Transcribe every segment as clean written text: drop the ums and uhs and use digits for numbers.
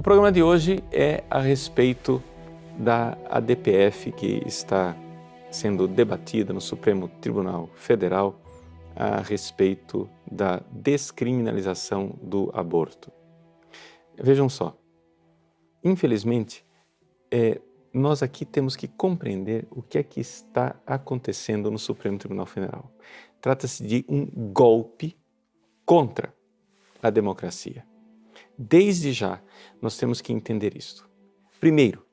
O programa de hoje é a respeito da ADPF que está sendo debatida no Supremo Tribunal Federal a respeito da descriminalização do aborto. Vejam só, infelizmente, nós aqui temos que compreender o que é que está acontecendo no Supremo Tribunal Federal. Trata-se de um golpe contra a democracia. Desde já, nós temos que entender isto. Primeiro,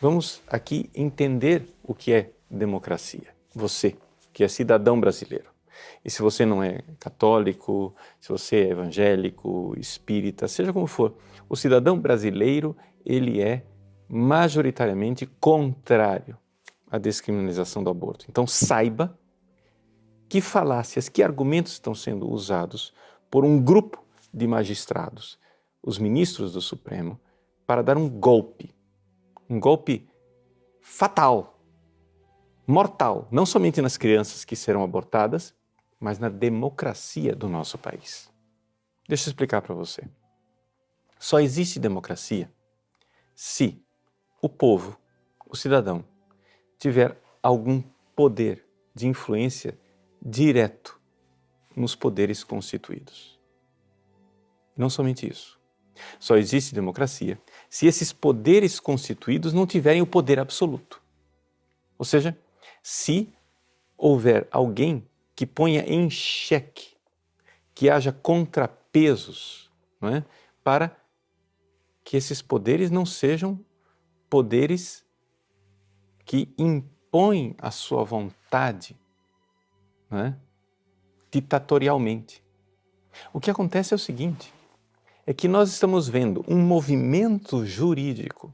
vamos aqui entender o que é democracia. Você, que é cidadão brasileiro. E se você não é católico, se você é evangélico, espírita, seja como for, o cidadão brasileiro, ele é majoritariamente contrário à descriminalização do aborto. Então saiba que falácias, que argumentos estão sendo usados por um grupo de magistrados, os ministros do Supremo, para dar um golpe fatal, mortal, não somente nas crianças que serão abortadas, mas na democracia do nosso país. Deixa eu explicar para você. Só existe democracia se o povo, o cidadão, tiver algum poder de influência direto nos poderes constituídos. Não somente isso. Só existe democracia se esses poderes constituídos não tiverem o poder absoluto. Ou seja, se houver alguém que ponha em xeque, que haja contrapesos, para que esses poderes não sejam poderes que impõem a sua vontade ditatorialmente. O que acontece é o seguinte, é que nós estamos vendo um movimento jurídico,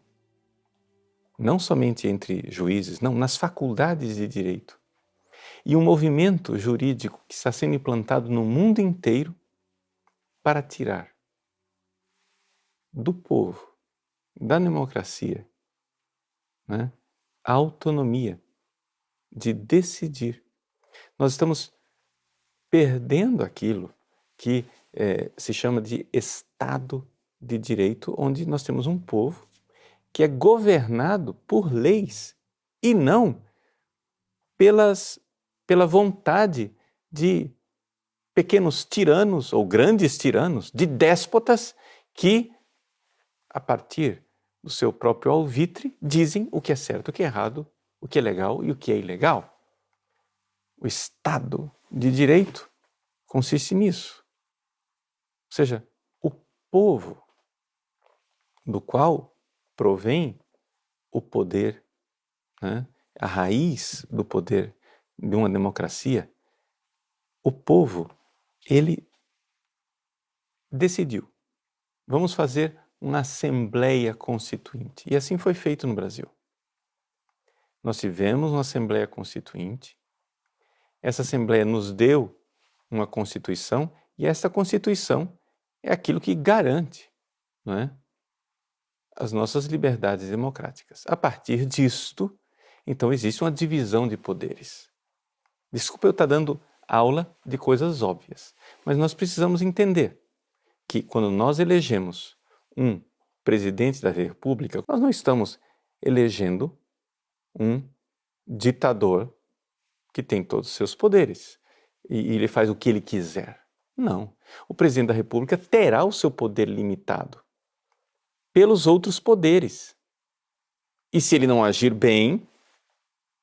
não somente entre juízes, não, nas faculdades de direito, e um movimento jurídico que está sendo implantado no mundo inteiro para tirar do povo, da democracia, a autonomia de decidir. Nós estamos perdendo aquilo que se chama de Estado de Direito, onde nós temos um povo que é governado por leis e não pela vontade de pequenos tiranos ou grandes tiranos, de déspotas que, a partir do seu próprio alvitre, dizem o que é certo, o que é errado, o que é legal e o que é ilegal. O Estado de Direito consiste nisso. Ou seja, o povo do qual provém o poder, a raiz do poder de uma democracia, o povo, ele decidiu, vamos fazer uma Assembleia Constituinte. E assim foi feito no Brasil. Nós tivemos uma Assembleia Constituinte, essa Assembleia nos deu uma Constituição, e essa Constituição é aquilo que garante, as nossas liberdades democráticas. A partir disto, então existe uma divisão de poderes. Desculpa eu estar dando aula de coisas óbvias, mas nós precisamos entender que quando nós elegemos um presidente da República, nós não estamos elegendo um ditador que tem todos os seus poderes e ele faz o que ele quiser. Não. O presidente da República terá o seu poder limitado pelos outros poderes. E se ele não agir bem,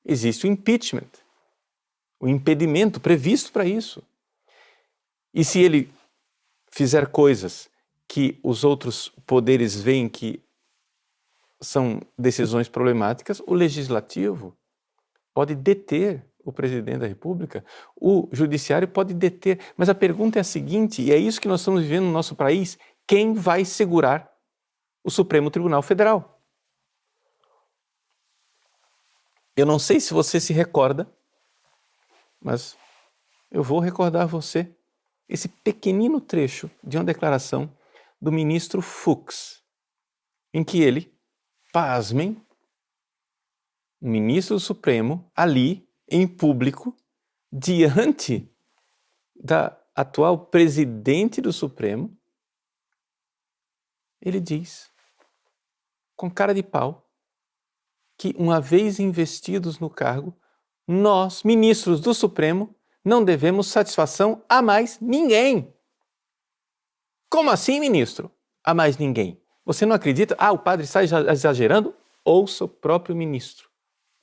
existe o impeachment, o impedimento previsto para isso. E se ele fizer coisas que os outros poderes veem que são decisões problemáticas, o legislativo pode deter o presidente da República, o judiciário pode deter. Mas a pergunta é a seguinte, e é isso que nós estamos vivendo no nosso país: quem vai segurar o Supremo Tribunal Federal? Eu não sei se você se recorda, mas eu vou recordar você esse pequenino trecho de uma declaração do ministro Fux, em que ele, pasmem, o ministro do Supremo, ali, em público, diante da atual presidente do Supremo, ele diz, com cara de pau, que uma vez investidos no cargo, nós, ministros do Supremo, não devemos satisfação a mais ninguém. Como assim, ministro? A mais ninguém. Você não acredita? O padre está exagerando? Ouça o próprio ministro.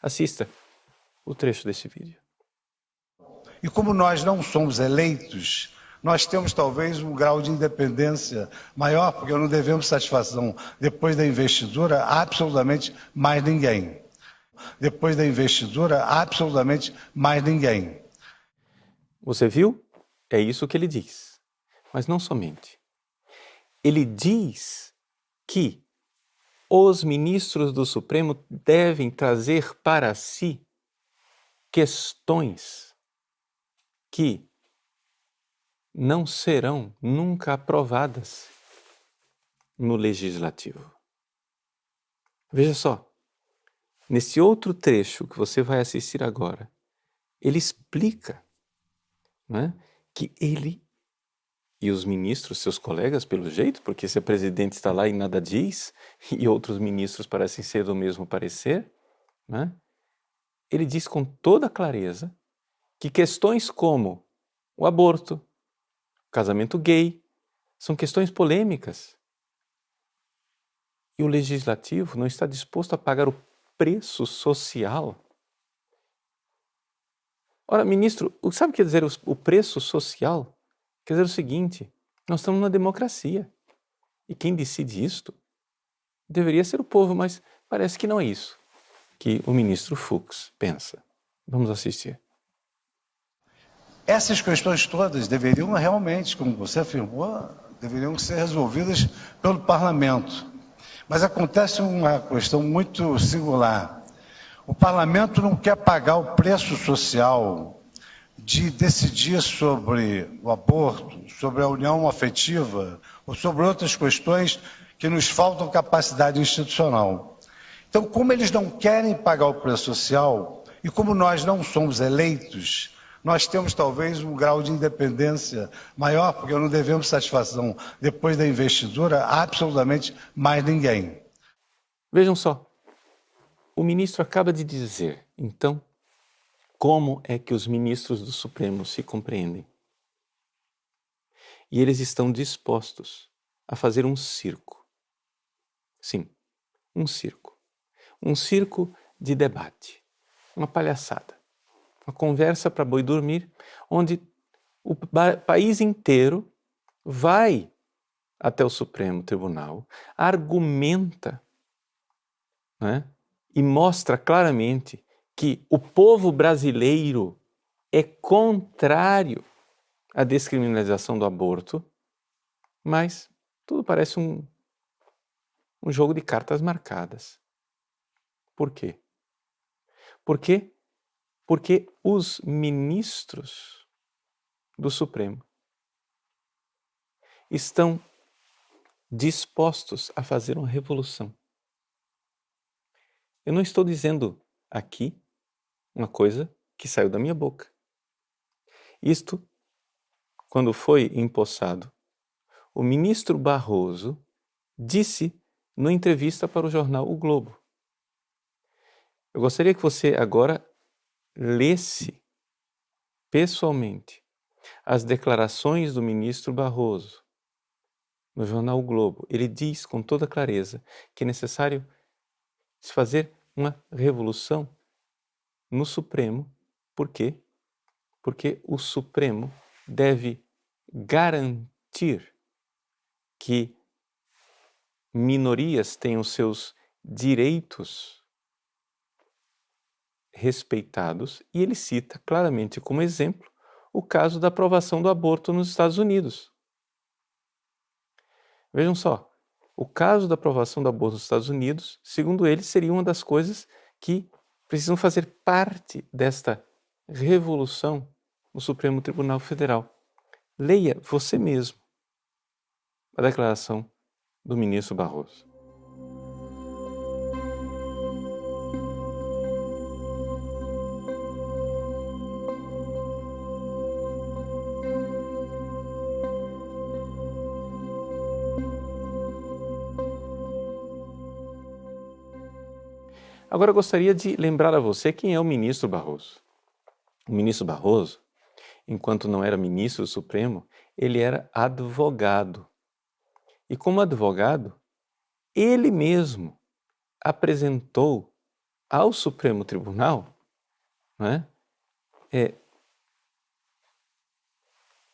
Assista o trecho desse vídeo. E como nós não somos eleitos, nós temos talvez um grau de independência maior, porque não devemos satisfação, depois da investidura, a absolutamente mais ninguém. Depois da investidura, a absolutamente mais ninguém. Você viu? É isso que ele diz. Mas não somente. Ele diz que os ministros do Supremo devem trazer para si questões que não serão nunca aprovadas no Legislativo. Veja só, nesse outro trecho que você vai assistir agora, ele explica, né, que ele e os ministros, seus colegas, pelo jeito, porque se a presidente está lá e nada diz, e outros ministros parecem ser do mesmo parecer, né, ele diz com toda clareza que questões como o aborto, o casamento gay, são questões polêmicas. E o Legislativo não está disposto a pagar o preço social. Ora, ministro, sabe o que quer dizer o preço social? Quer dizer o seguinte, nós estamos numa democracia. E quem decide isto deveria ser o povo, mas parece que não é isso que o ministro Fux pensa. Vamos assistir. Essas questões todas deveriam realmente, como você afirmou, deveriam ser resolvidas pelo parlamento. Mas acontece uma questão muito singular. O parlamento não quer pagar o preço social de decidir sobre o aborto, sobre a união afetiva ou sobre outras questões que nos faltam capacidade institucional. Então, como eles não querem pagar o preço social e como nós não somos eleitos, nós temos talvez um grau de independência maior, porque não devemos satisfação depois da investidura a absolutamente mais ninguém. Vejam só, o ministro acaba de dizer, então, como é que os ministros do Supremo se compreendem. E eles estão dispostos a fazer um circo. Sim, um circo. Um circo de debate, uma palhaçada, uma conversa para boi dormir, onde o país inteiro vai até o Supremo Tribunal, argumenta, né, e mostra claramente que o povo brasileiro é contrário à descriminalização do aborto, mas tudo parece um jogo de cartas marcadas. Por quê? Por quê? Porque os ministros do Supremo estão dispostos a fazer uma revolução. Eu não estou dizendo aqui uma coisa que saiu da minha boca. Isto, quando foi empossado, o ministro Barroso disse numa entrevista para o jornal O Globo. Eu gostaria que você agora lesse pessoalmente as declarações do ministro Barroso no jornal O Globo. Ele diz com toda clareza que é necessário se fazer uma revolução no Supremo. Por quê? Porque o Supremo deve garantir que minorias tenham seus direitos respeitados, e ele cita claramente como exemplo o caso da aprovação do aborto nos Estados Unidos. Vejam só, o caso da aprovação do aborto nos Estados Unidos, segundo ele, seria uma das coisas que precisam fazer parte desta revolução no Supremo Tribunal Federal. Leia você mesmo a declaração do ministro Barroso. Agora eu gostaria de lembrar a você quem é o ministro Barroso. O ministro Barroso, enquanto não era ministro do Supremo, ele era advogado. E como advogado, ele mesmo apresentou ao Supremo Tribunal, né,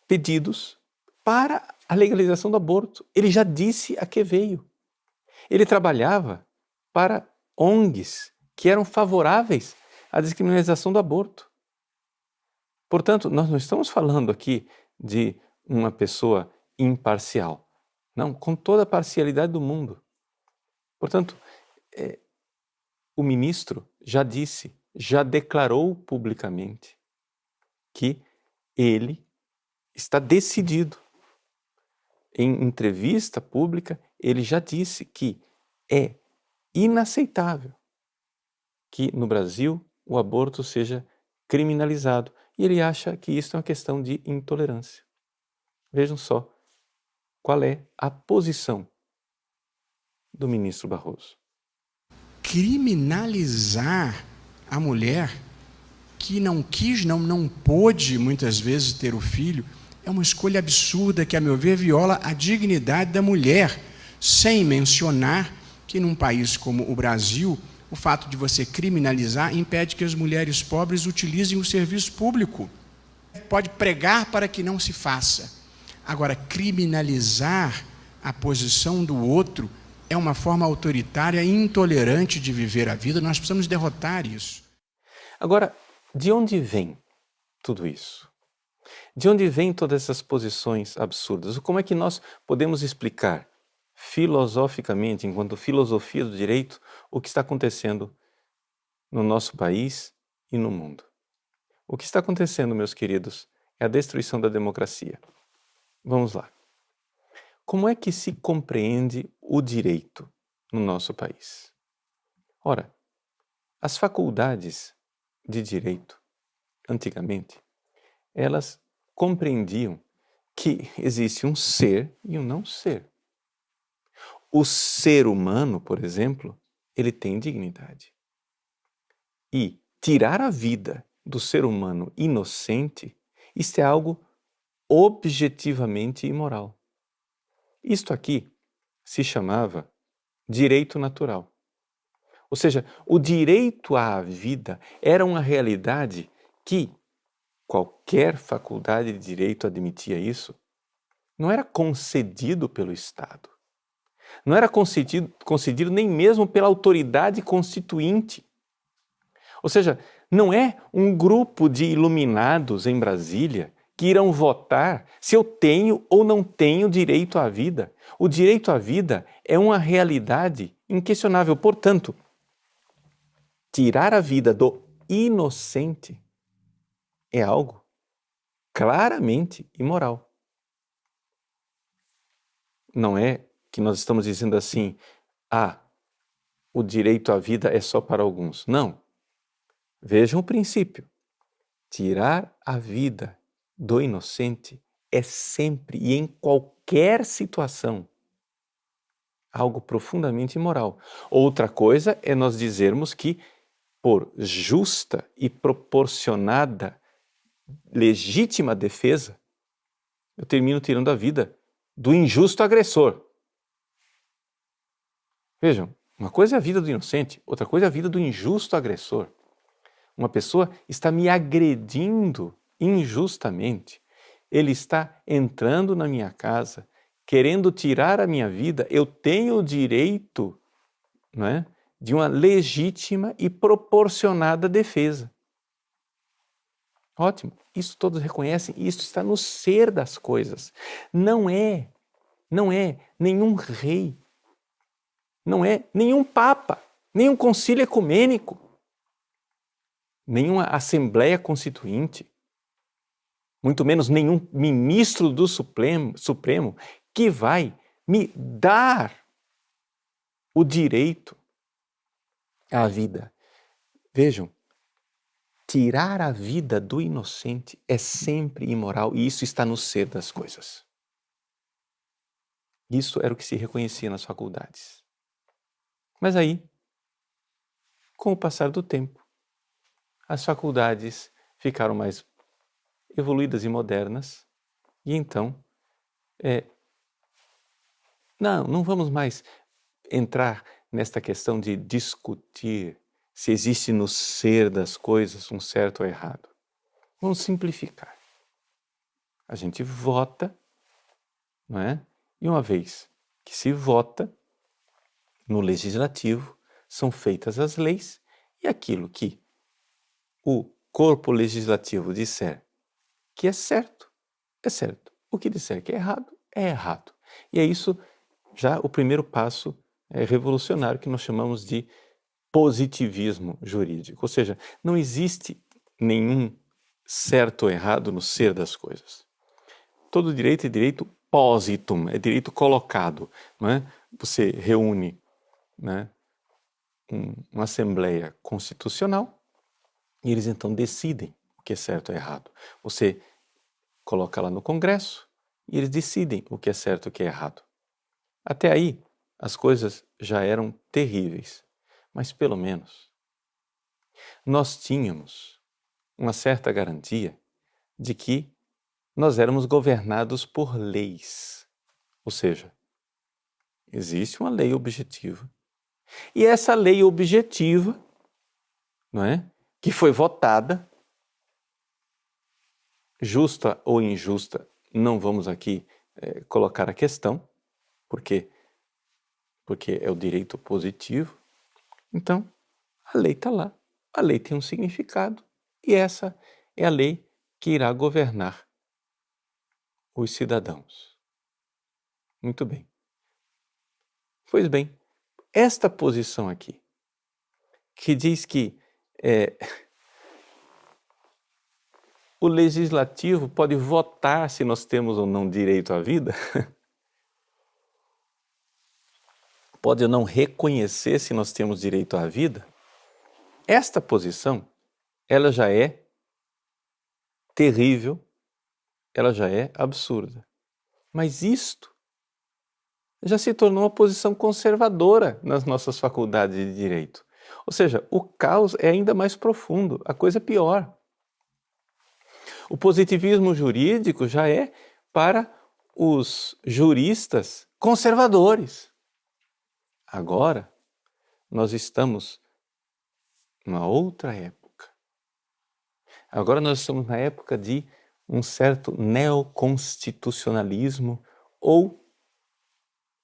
pedidos para a legalização do aborto. Ele já disse a que veio. Ele trabalhava para ONGs que eram favoráveis à descriminalização do aborto. Portanto, nós não estamos falando aqui de uma pessoa imparcial. Não, com toda a parcialidade do mundo. Portanto, o ministro já disse, já declarou publicamente que ele está decidido. Em entrevista pública, ele já disse que é inaceitável que no Brasil o aborto seja criminalizado. E ele acha que isso é uma questão de intolerância. Vejam só qual é a posição do ministro Barroso. Criminalizar a mulher que não quis, não pôde muitas vezes ter o filho, é uma escolha absurda que, a meu ver, viola a dignidade da mulher, sem mencionar que num país como o Brasil, o fato de você criminalizar impede que as mulheres pobres utilizem o serviço público. Pode pregar para que não se faça. Agora, criminalizar a posição do outro é uma forma autoritária e intolerante de viver a vida. Nós precisamos derrotar isso. Agora, de onde vem tudo isso? De onde vêm todas essas posições absurdas? Como é que nós podemos explicar filosoficamente, enquanto filosofia do direito, o que está acontecendo no nosso país e no mundo? O que está acontecendo, meus queridos, é a destruição da democracia. Vamos lá. Como é que se compreende o direito no nosso país? Ora, as faculdades de direito, antigamente, elas compreendiam que existe um ser e um não ser. O ser humano, por exemplo, ele tem dignidade. E tirar a vida do ser humano inocente, isto é algo objetivamente imoral. Isto aqui se chamava direito natural. Ou seja, o direito à vida era uma realidade que qualquer faculdade de direito admitia isso, não era concedido pelo Estado. Não era concedido nem mesmo pela autoridade constituinte. Ou seja, não é um grupo de iluminados em Brasília que irão votar se eu tenho ou não tenho direito à vida. O direito à vida é uma realidade inquestionável. Portanto, tirar a vida do inocente é algo claramente imoral. Não é que nós estamos dizendo assim, o direito à vida é só para alguns. Não. Vejam o princípio. Tirar a vida do inocente é sempre e em qualquer situação algo profundamente imoral. Outra coisa é nós dizermos que, por justa e proporcionada legítima defesa, eu termino tirando a vida do injusto agressor. Vejam, uma coisa é a vida do inocente, outra coisa é a vida do injusto agressor. Uma pessoa está me agredindo injustamente. Ele está entrando na minha casa, querendo tirar a minha vida. Eu tenho o direito, não é, de uma legítima e proporcionada defesa. Ótimo, isso todos reconhecem, isso está no ser das coisas. Não é nenhum rei, não é nenhum papa, nenhum concílio ecumênico, nenhuma assembleia constituinte, muito menos nenhum ministro do Supremo que vai me dar o direito à vida. Vejam, tirar a vida do inocente é sempre imoral e isso está no ser das coisas. Isso era o que se reconhecia nas faculdades. Mas aí, Com o passar do tempo, as faculdades ficaram mais evoluídas e modernas, e então, não vamos mais entrar nesta questão de discutir se existe no ser das coisas um certo ou errado. Vamos simplificar. A gente vota, não é? E uma vez que se vota, no legislativo são feitas as leis e aquilo que o corpo legislativo disser que é certo, é certo. O que disser que é errado. E é isso já o primeiro passo revolucionário que nós chamamos de positivismo jurídico. Ou seja, não existe nenhum certo ou errado no ser das coisas. Todo direito é direito positum, é direito colocado. Não é? Você reúne, né, uma Assembleia Constitucional e eles então decidem o que é certo ou errado. Você coloca lá no Congresso e eles decidem o que é certo e o que é errado. Até aí, as coisas já eram terríveis, mas pelo menos nós tínhamos uma certa garantia de que nós éramos governados por leis. Ou seja, existe uma lei objetiva. E essa lei objetiva, não é, que foi votada, justa ou injusta, não vamos aqui colocar a questão, porque é o direito positivo. Então, a lei está lá, a lei tem um significado e essa é a lei que irá governar os cidadãos. Muito bem. Pois bem, esta posição aqui, que diz que o legislativo pode votar se nós temos ou não direito à vida, pode ou não reconhecer se nós temos direito à vida, esta posição, ela já é terrível, ela já é absurda. Mas isto já se tornou uma posição conservadora nas nossas faculdades de direito. Ou seja, o caos é ainda mais profundo, a coisa é pior. O positivismo jurídico já é para os juristas conservadores. Agora, nós estamos numa outra época. Agora nós estamos na época de um certo neoconstitucionalismo ou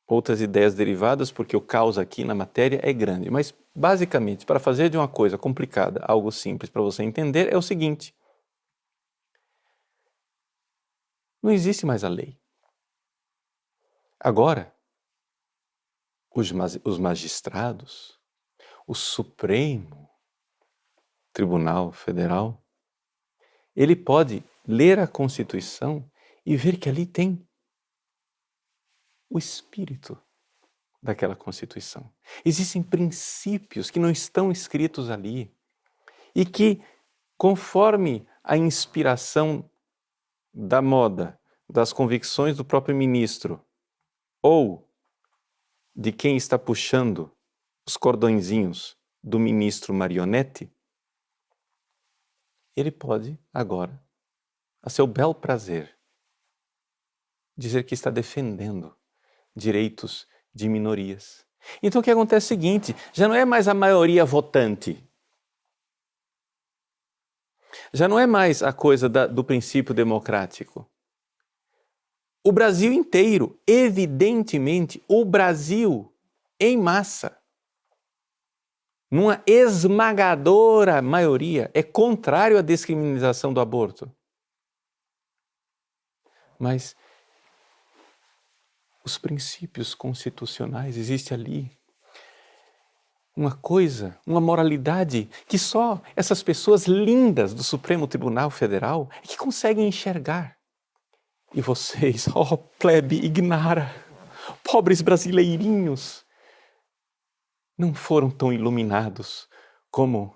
outras ideias derivadas, porque o caos aqui na matéria é grande. Mas, basicamente, para fazer de uma coisa complicada algo simples para você entender, é o seguinte: não existe mais a lei. Agora, os magistrados, o Supremo Tribunal Federal, ele pode ler a Constituição e ver que ali tem o espírito daquela Constituição. Existem princípios que não estão escritos ali e que, conforme a inspiração da moda, das convicções do próprio ministro ou de quem está puxando os cordõezinhos do ministro marionete, ele pode agora, a seu bel prazer, dizer que está defendendo direitos de minorias. Então o que acontece é o seguinte: já não é mais a maioria votante, já não é mais a coisa do princípio democrático. O Brasil inteiro, evidentemente, o Brasil em massa, numa esmagadora maioria, é contrário à descriminalização do aborto. Mas os princípios constitucionais, existe ali uma coisa, uma moralidade que só essas pessoas lindas do Supremo Tribunal Federal é que conseguem enxergar. E vocês, plebe ignara, pobres brasileirinhos, não foram tão iluminados como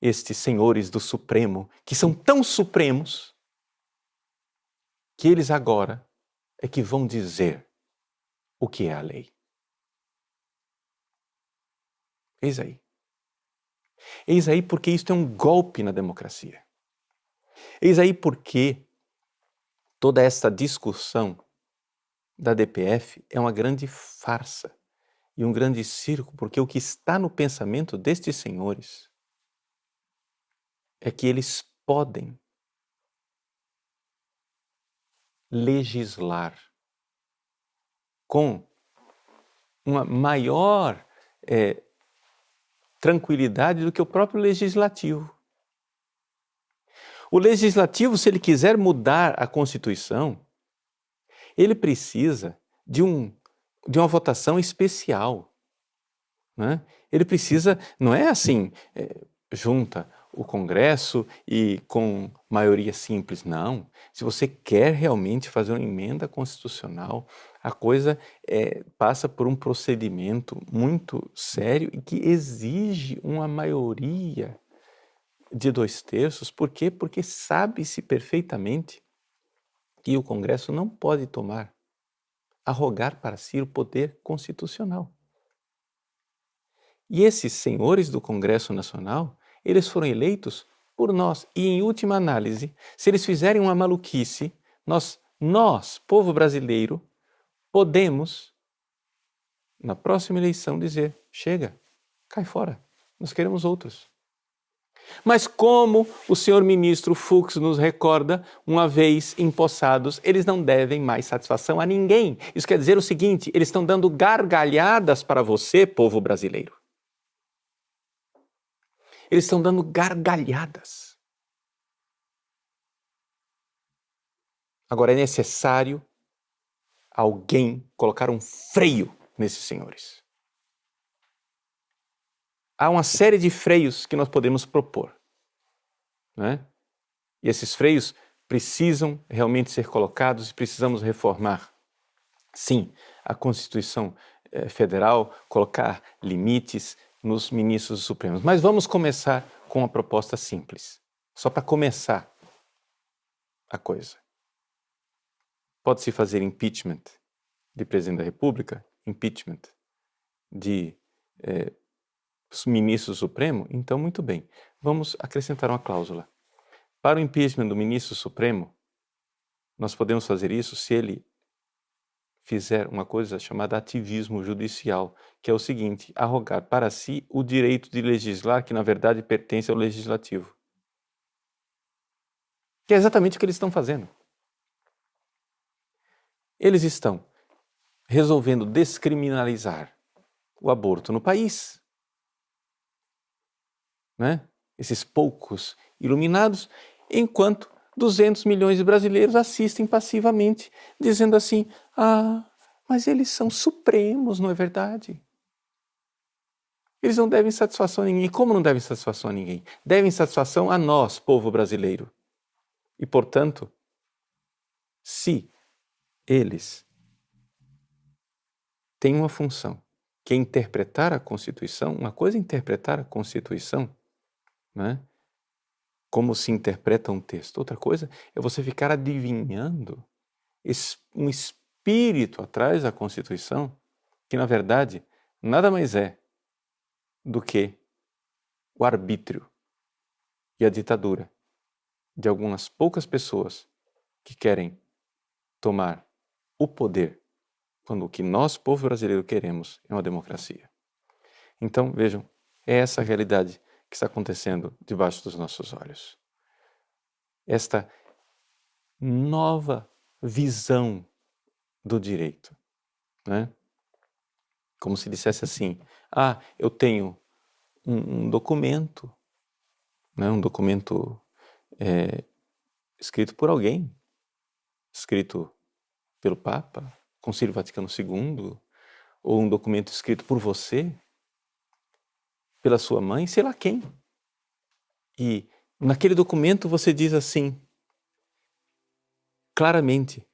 estes senhores do Supremo, que são tão supremos, que eles agora é que vão dizer o que é a lei. Eis aí. Eis aí porque isto é um golpe na democracia. Eis aí porque toda esta discussão da DPF é uma grande farsa e um grande circo, porque o que está no pensamento destes senhores é que eles podem legislar com uma maior tranquilidade do que o próprio legislativo. O legislativo, se ele quiser mudar a Constituição, ele precisa de uma votação especial, né? Ele precisa, não é assim, junta o Congresso e com maioria simples, não. Se você quer realmente fazer uma emenda constitucional, a coisa passa por um procedimento muito sério e que exige uma maioria de 2/3. Por quê? Porque sabe-se perfeitamente que o Congresso não pode arrogar para si o poder constitucional. E esses senhores do Congresso Nacional, eles foram eleitos por nós. E, em última análise, se eles fizerem uma maluquice, nós, povo brasileiro, podemos, na próxima eleição, dizer: chega, cai fora, nós queremos outros. Mas como o senhor ministro Fux nos recorda, uma vez empossados, eles não devem mais satisfação a ninguém. Isso quer dizer o seguinte: eles estão dando gargalhadas para você, povo brasileiro. Eles estão dando gargalhadas. Agora é necessário alguém colocar um freio nesses senhores. Há uma série de freios que nós podemos propor, né? E esses freios precisam realmente ser colocados e precisamos reformar, sim, a Constituição Federal, colocar limites nos ministros supremos. Mas vamos começar com uma proposta simples, só para começar a coisa. Pode-se fazer impeachment de presidente da República, impeachment de ministro supremo? Então, muito bem. Vamos acrescentar uma cláusula. Para o impeachment do ministro supremo, nós podemos fazer isso se ele fizer uma coisa chamada ativismo judicial, que é o seguinte: arrogar para si o direito de legislar, que na verdade pertence ao legislativo. Que é exatamente o que eles estão fazendo. Eles estão resolvendo descriminalizar o aborto no país, né? Esses poucos iluminados, enquanto 200 milhões de brasileiros assistem passivamente, dizendo assim: mas eles são supremos, não é verdade? Eles não devem satisfação a ninguém. Como não devem satisfação a ninguém? Devem satisfação a nós, povo brasileiro. E, portanto, se eles têm uma função, que é interpretar a Constituição, uma coisa é interpretar a Constituição, né? Como se interpreta um texto. Outra coisa é você ficar adivinhando um espírito atrás da Constituição, que na verdade nada mais é do que o arbítrio e a ditadura de algumas poucas pessoas que querem tomar o poder, quando o que nós, povo brasileiro, queremos é uma democracia. Então, vejam, é essa a realidade que está acontecendo debaixo dos nossos olhos. Esta nova visão do direito, né? Como se dissesse assim: eu tenho um documento, né? Um documento escrito por alguém, escrito pelo Papa, Concílio Vaticano II, ou um documento escrito por você, pela sua mãe, sei lá quem. E naquele documento você diz assim, claramente: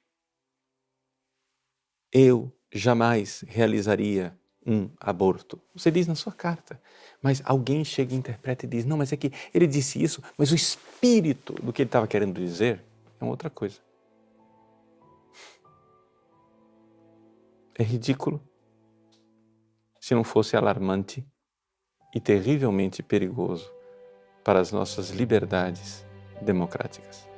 eu jamais realizaria um aborto. Você diz na sua carta, mas alguém chega e interpreta e diz: não, mas é que ele disse isso, mas o espírito do que ele estava querendo dizer é uma outra coisa. É ridículo, se não fosse alarmante e terrivelmente perigoso para as nossas liberdades democráticas.